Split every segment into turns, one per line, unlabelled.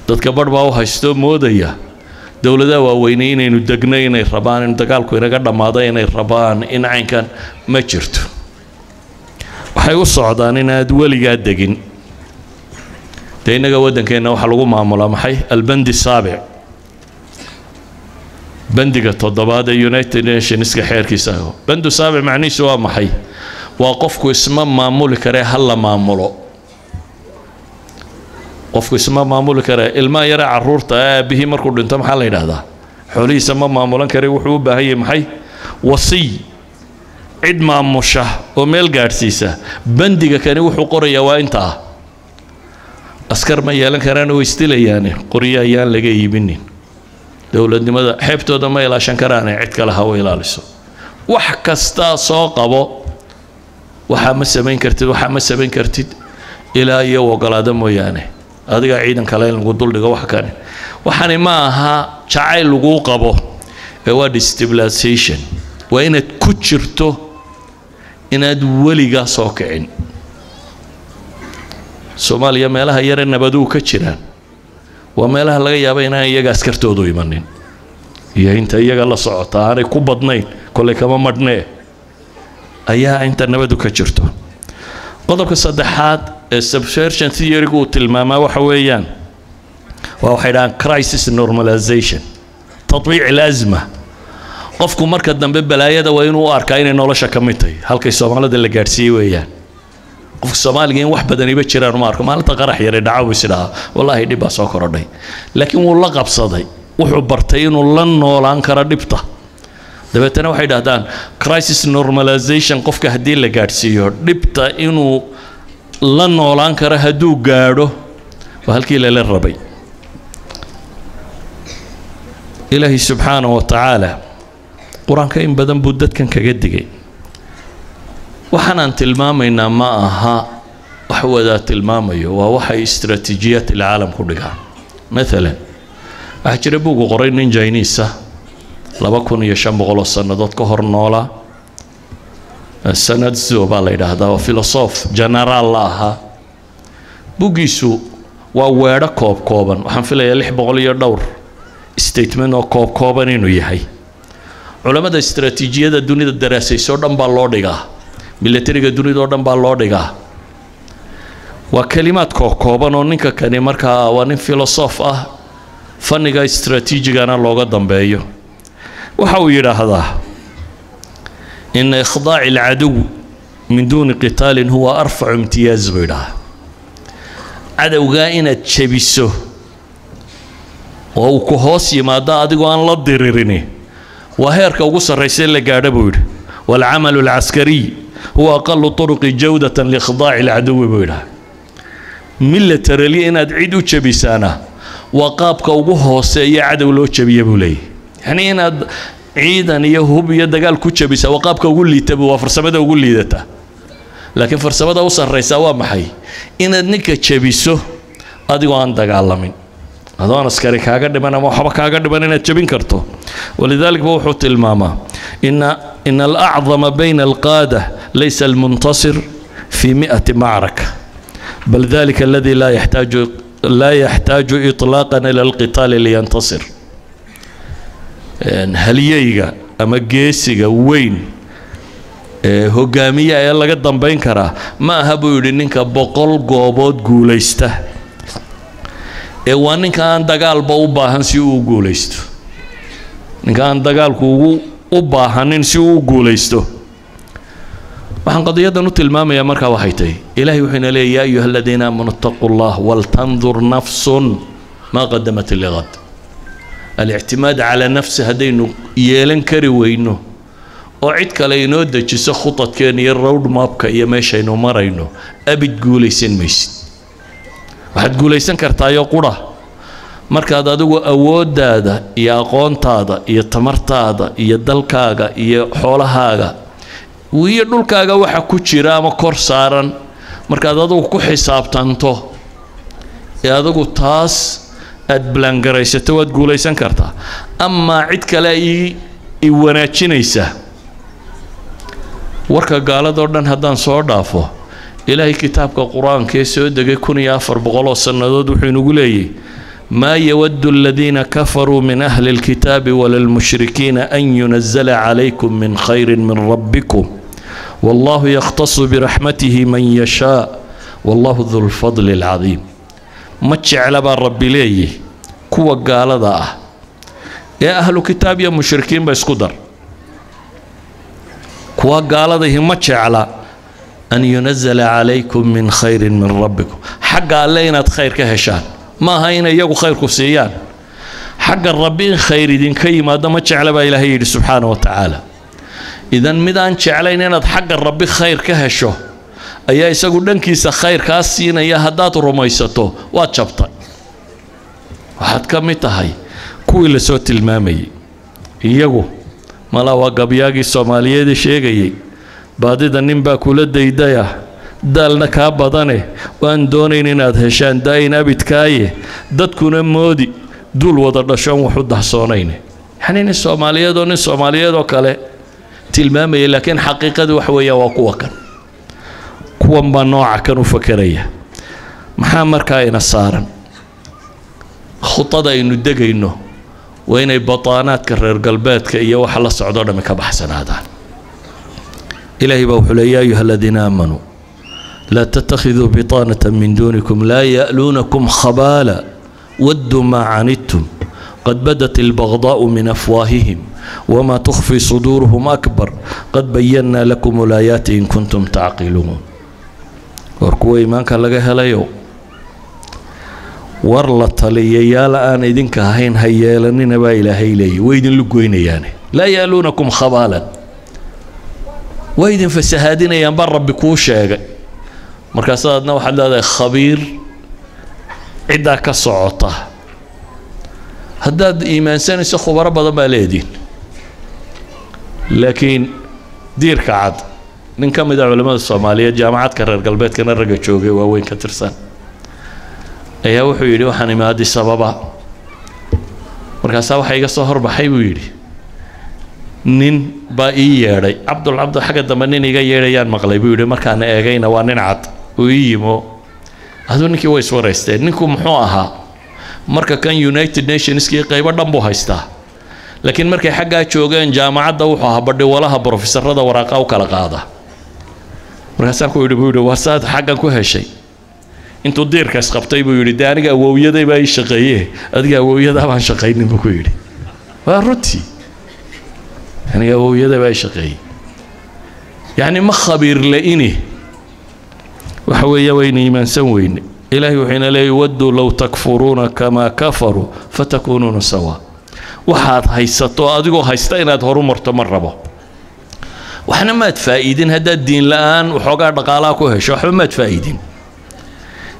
dadka badh baa u haysto moodaya dawladaha waaweynay inaynu degno inay rabaan in dagaalku inaga dhammaado inay rabaan in caynkan ma jirto waxay u socdaan inaad weligaa degin dee innaga waddankeenna waxaa lagu maamulaa maxay albandi saabic bandiga toddobaad ee United Nationska xeerkiisa bandu saabic macnihiisu waa maxay waa qofku isma maamuli kare hal la maamulo qofku isma maamuli kare ilma yara caruurta aabihi markuu dhinto maxaa la yiraahdaa xoolihiisa ma maamulan kare wuxuu u baahan yahay maxay wasiy cid maamusha oo meel gaarsiisa bandiga kani wuxuu qorayaa waa inta askar ma yeelan karaan oo istilayaan qoriya ayaan laga iibinin dawladnimada xeebtooda ma ilaashan karaan cid kale ha u ilaaliso wax kasta soo qabo waxa ma sameyn kartid ilaa iyo ogolaada mooyaane adiga ciidan kale lagu dul dhigo wax kale waxani ma aha jacayl lagu qabo ee waa destabilization waa inaad ku jirto inaad weliga soo kicin Soomaaliya meelaha yar nabadu ka jiraan waa meelaha laga yaabo inaan iyaga askartoodu imanin iyo inta iyaga la socota aanay ku badnayn kolay kama madhnee ayaa inta nabadu ka jirto qodobka saddexaad ee subversion theory uu tilmaamaa waxa weeyaan waa waxay dhahaan crisis normalization tatbiic al-azma qofku marka dambe balaayada waa inuu arkaa inay nolosha ka mid tahay halkay Soomaalida la gaarsiiyay weeyaan qofka Soomaaliga in wax badan iba jiraan ma arko maalinta qarax yar ee dhacaw isdhaa wallahi dhib baa soo korodhay laakiin wuu la qabsaday wuxuu bartay inuu la noolaan karo dhibta dabeetana waxay dhahdaan crisis normalization qofka haddii la gaarsiiyo dhibta inuu la noolaan karo hadduu gaadho waa halkii la rabay ilaahi subxaanahu wa tacaala quraanka in badan buu dadkan kaga digay waxaan tilmaamaynaa ma aha wax wada tilmaamayo waa waxa istiraatiijiyad العالم ku dhiga مثلا ajira buugu qoray nin Chinese 2500 sanadood ka hor noola sanad zooba la yiraahdaa oo philosoph general laha buugiisu waa weedho kooban waxaan filayaa 600 iyo dhowr statement oo kooban inuu yahay culimada istiraatiijiyada dunida daraasayso dhan baa loo dhigaa militariga dunida oo dhan baa loo dhigaa waa kalimaad kooban oo ninka kani markaa waa nin philosoph ah fanniga istiraatiijigana looga dambeeyo waxa uu yiraahdaa in ikhdaac al-adu min dun qital huwa arfa imtiyaz bida adawga inaad jabiso oo ku hoos yimaada adigoo aan la diririn waa heerka ugu sarreeyay la gaadho buu yiri wal amal al-askari هو أقل طرق جودة لإخضاع العدو بيرها military inaad cid u jabisana waa qaabka ugu hooseeya cadow loo jabiyo bulay yani inaad ciidan iyo hub iyo dagaal ku jabisa waa qaabka ugu liitaba waa farsamada ugu liidata laakiin farsamada u sarreysa waa maxay inaad ninka jabiso adigoo aan dagaalamin adoon askari kaaga dhiman ama waxba kaaga dhiman inaad jabin karto walidaalka wuxuu tilmaamaa in al-a'zam bayna al-qaada laysa al-muntasir fi 100 معركة بل ذلك الذي لا يحتاج إطلاقا إلى القتال لينتصر هل ييجا أما جيسيجا وين هجامية يلا قدام بين كرا ما هبوا يرينك بقول قابود جوليسته وان كان دجال بوبا هنسيو جوليستو كان دجال كوجو أوبا هنسيو جوليستو waxaan qadiyaddan u tilmaamayaa markaa waxay tahay ilaahay wuxuu leeyahay yaa ayuha alladina amanu taqullah wal tanzur nafsun ma qaddamat lighad al-i'timaad ala nafsi hadaynu yeelan kari weyno oo cid kale inoo dejiso khudadkeena iyo road mapka iyo meeshaynu marayno abid guulaysan maysid waxaad guulaysan kartaa iyo qura markaad adigu awoodaada iyo aqoontaada iyo tamartaada iyo dalkaaga iyo xoolahaaga wiyo dhulkaaga waxa ku jira ama kor saaran markaad adigu ku xisaabtanto ee adigu taas aad blangaraysato waad guulaysan kartaa ama cid kale ay wanaajinaysa warka gaaladoo dhan haddaan soo dhaafo ilaahay kitaabka quraanka ee soo degay 1400 sanadood wuxuu inagu leeyahay ما يود الذين كفروا من أهل الكتاب ولا المشركين أن ينزل عليكم من خير من ربكم والله يختص برحمته من يشاء والله ذو الفضل العظيم. ما تشعل رب ليه كوا قال ذا يا أهل الكتاب يا مشركين بس قدر كوا قال ذا ما تشعل أن ينزل عليكم من خير من ربكم حق علينا خير كهشان ما هينا يجو خير كسيان حق الربين خير دين كي ما دام تشعل بإلهي سبحانه وتعالى. إذا مدان تشعلين حق الرب خير كهشه أيها يسقون دنكيس خير كاسين أيها هدات رميسته واتشبط واحد كم تهاي كويل صوت المامي يجو ملا وقبياقي الصومالية دي شيء بعد ذنين باكولة ديدايا دالنا كابضانه وان دونين إناد هشان داينا بتكايه دتكون مودي دول وضر شام وحد حصانين حنين الصومالية دون الصومالية دو كله تلمامي لكن حقيقة وحوية وقوة كوان بنوع كانوا فكرية محامر كاين الصارن خطة إنه دقي إنه وين بطانات كرر قلبات كي وحلا الصعدون مكبحسن هذا إلهي بوحل يا أيها الذين آمنوا لا تتخذوا بطانة من دونكم لا يألونكم خبالا ودوا ما عنتم قد بدت البغضاء من أفواههم وما تخفي صدورهم أكبر قد بينا لكم الآيات إن كنتم تعقلون. وركوا إيمانك لقاها ليو ورلت لي يا لأن إذنك هين هيالني نبا إلهي لي ويدن لقوين يعني لا يألونكم خبالا ويدن فسهادين ينبر ربكو شيء مركزاتنا واحد هذا خبير عدا كالصعوطة هداد إيمان سنة خبراء بدل ما ليدين لكن دير كعاد نكمل إذا علماء الصومالية جامعات كرر قلبات كنا رجع شوقي وين كترسان أيه وحيري وحني ما هذه السببة مركزات وحيجا صهر بحي ويري نين باييري عبد حاجة دمنين يجيريان مغلبي ويري مكان أجينا وننعت ويمو هذول نكى ويسورستين نكو محوها marka kan United Nations kii qayb dhan buu haystaa laakiin markay xagga joogeen jaamacadda wuxuu habadhay walaha professorada waraaqa u kala qaada markaasaan ku yiri wasaad xaggan ku heshay intuu diirka isqabtay buu yiri daaniga awowyaday baa shaqeeyay adiga awowyada baan shaqeeynin buu ku yiri waa ruti yani awowyada baa shaqeeyay yani ma khabiir laini waxa weeye weyn iimaansan weyn إلهي وحين لا يودوا لو تكفرون كما كفروا فتكونون سواء وحاد هيستو أدقو هيستين أدهروا مرتمربو وحنا ما تفايدين هذا الدين الآن وحقا دقالاكو هشوح ما تفايدين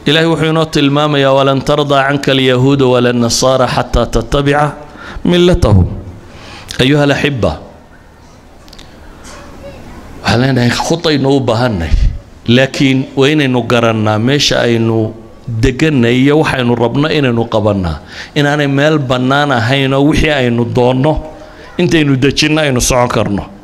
إلهي وحين المام يا ولن ترضى عنك اليهود ولا النصارى حتى تتبع ملتهم أيها الأحبة وحنا خطي نوبهني لكن وين نقرنا مش أينو دقنا يوحى ربنا إن نقبلنا إن أنا مال بنانا هينا وحي أينو دونه إنت إنو دجنا إنو سعكرنا